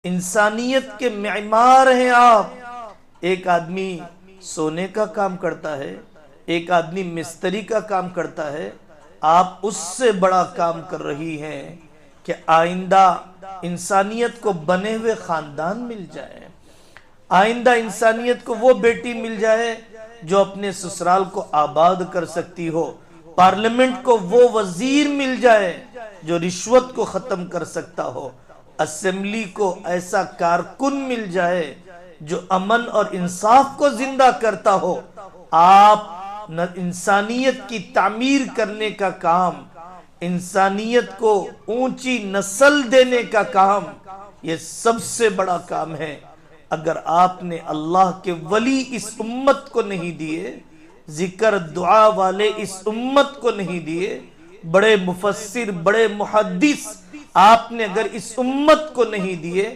انسانیت کے معمار ہیں آپ۔ ایک آدمی سونے کا کام کرتا ہے، ایک آدمی مستری کا کام کرتا ہے، آپ اس سے بڑا کام کر رہی ہیں کہ آئندہ انسانیت کو بنے ہوئے خاندان مل جائے، آئندہ انسانیت کو وہ بیٹی مل جائے جو اپنے سسرال کو آباد کر سکتی ہو، پارلیمنٹ کو وہ وزیر مل جائے جو رشوت کو ختم کر سکتا ہو، اسمبلی کو ایسا کارکن مل جائے جو امن اور انصاف کو زندہ کرتا ہو۔ آپ انسانیت کی تعمیر کرنے کا کام، انسانیت کو اونچی نسل دینے کا کام، یہ سب سے بڑا کام ہے۔ اگر آپ نے اللہ کے ولی اس امت کو نہیں دیے، ذکر دعا والے اس امت کو نہیں دیے، بڑے مفسر بڑے محدث آپ نے اگر اس امت کو نہیں دیے،